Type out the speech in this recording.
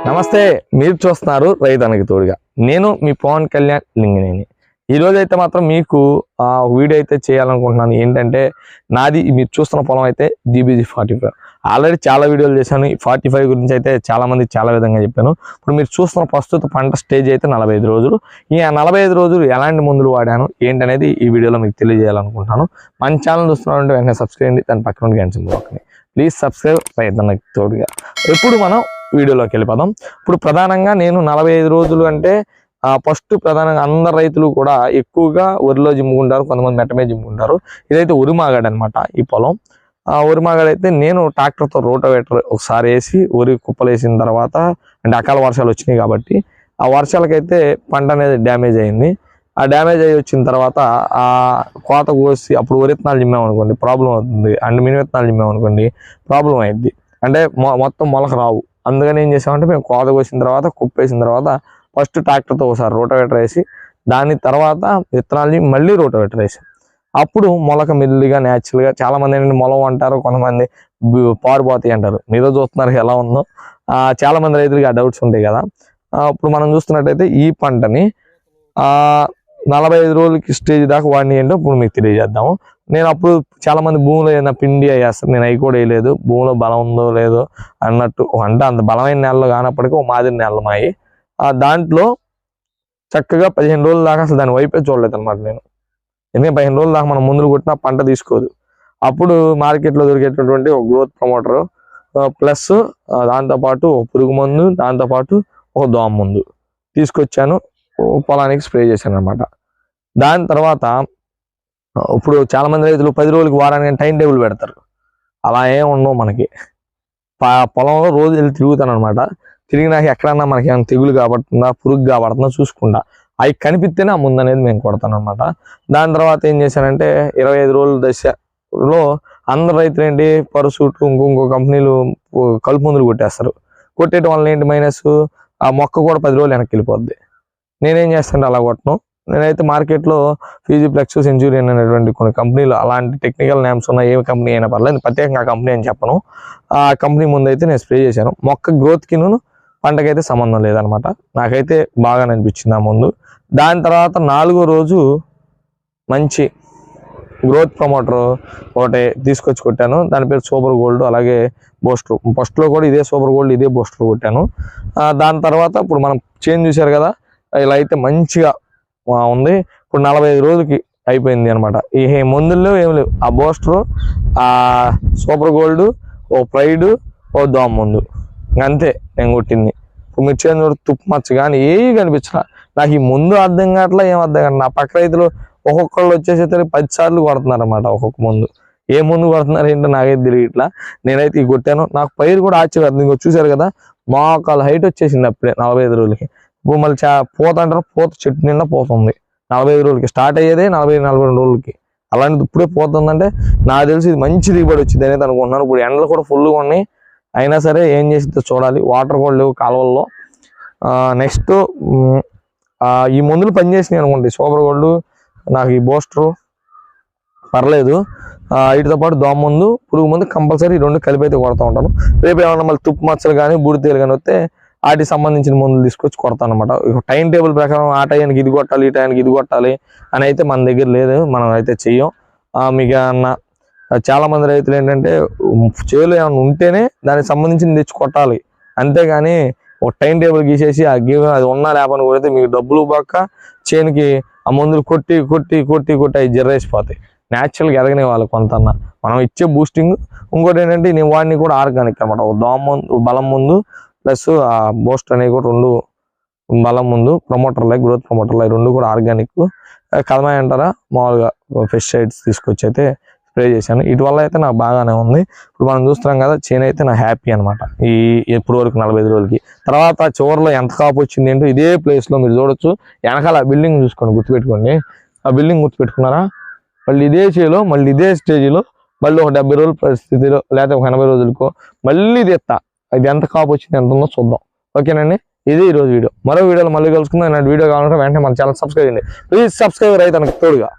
నమస్తే, మీరు చూస్తున్నారు రైతన్నకి తోడుగా. నేను మీ పవన్ కళ్యాణ్ లింగినేని. ఈ రోజు అయితే మాత్రం మీకు వీడియో అయితే చేయాలనుకుంటున్నాను. ఏంటంటే నాది మీరు చూస్తున్న పొలం అయితే GBG45. ఆల్రెడీ చాలా వీడియోలు చేశాను. ఈ 45 గురించి అయితే చాలా మంది చాలా విధంగా చెప్పాను. ఇప్పుడు మీరు చూస్తున్న ప్రస్తుత పంట స్టేజ్ అయితే 45 రోజులు. ఈ 45 రోజులు ఎలాంటి మందులు వాడాను ఏంటనేది ఈ వీడియోలో మీకు తెలియజేయాలనుకుంటున్నాను. మన ఛానల్ చూస్తున్నారంటే వెంటనే సబ్స్క్రైబ్ చేయండి. దాని పక్కన గంట సింబల్ నొక్కండి. ప్లీజ్ సబ్స్క్రైబ్ రైతన్నకి తోడుగా. ఇప్పుడు మనం వీడియోలోకి వెళ్ళిపోదాం. ఇప్పుడు ప్రధానంగా నేను 45 రోజులు అంటే ఫస్ట్ ప్రధానంగా అందరు రైతులు కూడా ఎక్కువగా వరిలో జిమ్ముకుంటారు, కొంతమంది మెట్టమే జిమ్ముకుంటారు. ఇదైతే ఉరిమాగాడు అనమాట. ఈ పొలం ఉరిమాగాడు అయితే నేను ట్రాక్టర్తో రోటోవేటర్ ఒకసారి వేసి వరి కుప్పలు వేసిన తర్వాత, అంటే అకాల వర్షాలు వచ్చినాయి కాబట్టి ఆ వర్షాలకైతే పంట అనేది డ్యామేజ్ అయింది. ఆ డ్యామేజ్ అయ్యి వచ్చిన తర్వాత ఆ కోత కోసి అప్పుడు వరి విత్తనాలు జిమ్మామనుకోండి ప్రాబ్లం అవుతుంది, అండ్ మిని విత్తనాలు జిమ్మామనుకోండి ప్రాబ్లం అయింది. అంటే మొత్తం మొలక రావు. అందుకని ఏం చేసామంటే మేము కోత కోసిన తర్వాత కుప్పేసిన తర్వాత ఫస్ట్ ట్రాక్టర్తో ఒకసారి రోటోవేటర్ వేసి దాని తర్వాత విత్తనాలు మళ్ళీ రోటోవేటర్ వేసాం. అప్పుడు మొలక మెల్లిగా న్యాచురల్గా, చాలా మంది ఏంటంటే మొలం అంటారు, కొంతమంది పారిపోతాయి అంటారు. మీతో చూస్తున్నారు ఎలా ఉందో. చాలా మంది రైతులకి ఆ డౌట్స్ ఉంటాయి కదా. ఇప్పుడు మనం చూస్తున్నట్టయితే ఈ పంటని 45 రోజులకి స్టేజ్ దాకా వాడిని ఏంటో ఇప్పుడు మీకు తెలియజేద్దాము. నేను అప్పుడు చాలా మంది భూమిలో ఏదైనా పిండి వేస్తారు, నేను అవి కూడా వేయలేదు. భూమిలో బలం ఉందో లేదో అన్నట్టు, అంటే అంత బలమైన నేలలో కానప్పటికీ ఒక మాదిరి నేల మాయి. దాంట్లో చక్కగా 15 రోజుల దాకా అసలు దాని వైపే చూడలేదు అనమాట నేను. ఎందుకంటే 15 రోజుల దాకా మనం ముందులు కొట్టినా పంట తీసుకోదు. అప్పుడు మార్కెట్లో దొరికేటటువంటి ఒక గ్రోత్ ప్రమోటర్ ప్లస్ దాంతోపాటు పురుగు మందు, దాంతోపాటు ఒక దోమ మందు తీసుకొచ్చాను, పొలానికి స్ప్రే చేశాను అనమాట. దాని తర్వాత ఇప్పుడు చాలా మంది రైతులు 10 రోజులకి వారానికి టైం టేబుల్ పెడతారు. అలా ఏం ఉండవు మనకి. పొలంలో రోజు వెళ్ళి తిరుగుతాను అనమాట. తిరిగినాక ఎక్కడన్నా మనకి ఏమైనా తెగులు కాబడుతుందా, పురుగు కాబడుతుందా చూసుకుంటా. అవి కనిపిస్తేనే ఆ ముందు అనేది మేము కొడతాను అనమాట. దాని తర్వాత ఏం చేశానంటే 25 రోజుల దశలో అందరు రైతులు ఏంటి పరుసూట్ ఇంకో కంపెనీలు కలుపు మందులు కొట్టేస్తారు. కొట్టేయడం వల్ల ఏంటి మైనస్, ఆ మొక్క కూడా 10 రోజులు వెనక్కి వెళ్ళిపోద్ది. నేనేం చేస్తానంటే అలా కొట్టను. నేనైతే మార్కెట్లో ఫీజిప్లెక్స్, సెంచురియన్ అనేటువంటి కొన్ని కంపెనీలు, అలాంటి టెక్నికల్ నేమ్స్ ఉన్న ఏ కంపెనీ అయినా పర్లేదు, ప్రత్యేకంగా ఆ కంపెనీ అని చెప్పను. ఆ కంపెనీ ముందు అయితే నేను స్ప్రే చేశాను. మొక్క గ్రోత్కి పంటకైతే సంబంధం లేదనమాట. నాకైతే బాగా అనిపించింది ఆ ముందు. దాని తర్వాత 4వ రోజు మంచి గ్రోత్ ప్రమోటర్ ఒకటి తీసుకొచ్చి కొట్టాను. దాని పేరు సూపర్ గోల్డ్, అలాగే బూస్టర్. ఫస్ట్లో కూడా ఇదే సూపర్ గోల్డ్, ఇదే బూస్టర్ కొట్టాను. దాని తర్వాత ఇప్పుడు మనం చేంజ్ చూశారు కదా, ఇలా అయితే మంచిగా ఉంది. ఇప్పుడు 45 రోజులకి అయిపోయింది అనమాట. ఈ మందుల్లో ఏం లేవు. ఆ బూస్టరు, ఆ సూపర్ గోల్డ్, ఓ ప్రైడ్, ఓ దోమ ముందు, అంతే నేను కొట్టింది. ఇప్పుడు మీరు చేంజ్ తుప్పు మచ్చ కానీ ఏవి కనిపించరా. నాకు ఈ ముందు అర్థం కావట్లా, ఏం అర్థం కాదు. నా పక్క రైతులు ఒక్కొక్కళ్ళు వచ్చేసి 10 సార్లు కొడుతున్నారు అనమాట. ఒక్కొక్క ముందు ఏ ముందు కొడుతున్నారు ఏంటో నాకైతే తెలియట్లా. నేనైతే ఈ కొట్టాను. నాకు పైరు కూడా ఆశ్చర్యం. ఇంకో చూశారు కదా, మోకాల హైట్ వచ్చేసింది అప్పుడే 45 రోజులకి. ఇప్పుడు మళ్ళీ పూత అంటారు, పూత చెట్టు నిండా పోతుంది. 45 రోజులకి స్టార్ట్ అయ్యేదే 40-42 రోజులకి. అలాంటిది ఇప్పుడే పోతుందంటే నాకు తెలిసి ఇది మంచి దిగుబడి వచ్చింది అనేది అనుకుంటున్నాను. ఇప్పుడు ఎండలు కూడా ఫుల్గా ఉన్నాయి. అయినా సరే ఏం చేసిందో చూడాలి. వాటర్ కూడా లేవు కాలువల్లో. నెక్స్ట్ ఈ మందులు పనిచేసినాయి అనుకోండి. సూపర్ గోల్డ్, నాకు ఈ బూస్టరు పర్లేదు. వీటితో పాటు దోమ మందు, పురుగు మందు కంపల్సరీ 2 కలిపి అయితే కొడతా ఉంటాను. రేపు ఏమన్నా మళ్ళీ తుప్పు మచ్చలు కానీ బూడిదలు కానీ వస్తే వాటికి సంబంధించిన మందులు తీసుకొచ్చి కొడతాను అనమాట. టైం టేబుల్ ప్రకారం ఆ టైంకి ఇది కొట్టాలి, ఈ టైంకి ఇది కొట్టాలి అని అయితే మన దగ్గర లేదు, మనం అయితే చెయ్యం. మీకు అన్న చాలా మంది రైతులు ఏంటంటే చేలు ఏమైనా ఉంటేనే దానికి సంబంధించింది తెచ్చి కొట్టాలి. అంతేగాని ఒక టైం టేబుల్ గీసేసి అది ఉన్నా లేపని కొడితే మీకు డబ్బులు బాక చేనుకి ఆ మందులు కొట్టి కొట్టి కొట్టి కొట్టి అవి జర్రేసిపోతాయి. న్యాచురల్గా ఎదగనే వాళ్ళు కొంతన్నా మనం ఇచ్చే బూస్టింగ్. ఇంకోటి ఏంటంటే నేను వాడిని కూడా ఆర్గానిక్ అనమాట. ఒక దోమ ముందు, బలం ముందు ప్లస్ ఆ బూస్ట్ అనేవి కూడా 2 బలం ముందు ప్రమోటర్లే, గ్రోత్ ప్రమోటర్లే 2 కూడా ఆర్గానిక్. కదమాయి అంటారా, మామూలుగా పెస్టిసైడ్స్ తీసుకొచ్చి అయితే స్ప్రే చేశాను. వీటి వల్ల అయితే నాకు బాగానే ఉంది. ఇప్పుడు మనం చూస్తున్నాం కదా, చేను అయితే నాకు హ్యాపీ అనమాట. ఎప్పుడు వరకు 45 రోజులకి. తర్వాత చివరిలో ఎంత కాపు వచ్చింది ఏంటో ఇదే ప్లేస్లో మీరు చూడొచ్చు. వెనకాల బిల్డింగ్ చూసుకోండి, గుర్తుపెట్టుకోండి. ఆ బిల్డింగ్ గుర్తుపెట్టుకున్నారా, మళ్ళీ ఇదే చేలో మళ్ళీ ఇదే స్టేజ్లో మళ్ళీ ఒక 70 రోజుల పరిస్థితిలో లేకపోతే ఒక 80 రోజులకో మళ్ళీ తెస్తా. అది ఎంత కాపు వచ్చింది, ఎంత ఉందో చూద్దాం. ఓకేనండి, ఇది ఈరోజు వీడియో. మరో వీడియోలో మళ్ళీ కలుసుకుందాం. ఇలాంటి వీడియో కావాలంటే వెంటనే మన ఛానల్ సబ్స్క్రైబ్ చేయండి. ప్లీజ్ సబ్స్క్రైబ్ రైతన్నకి తోడుగా.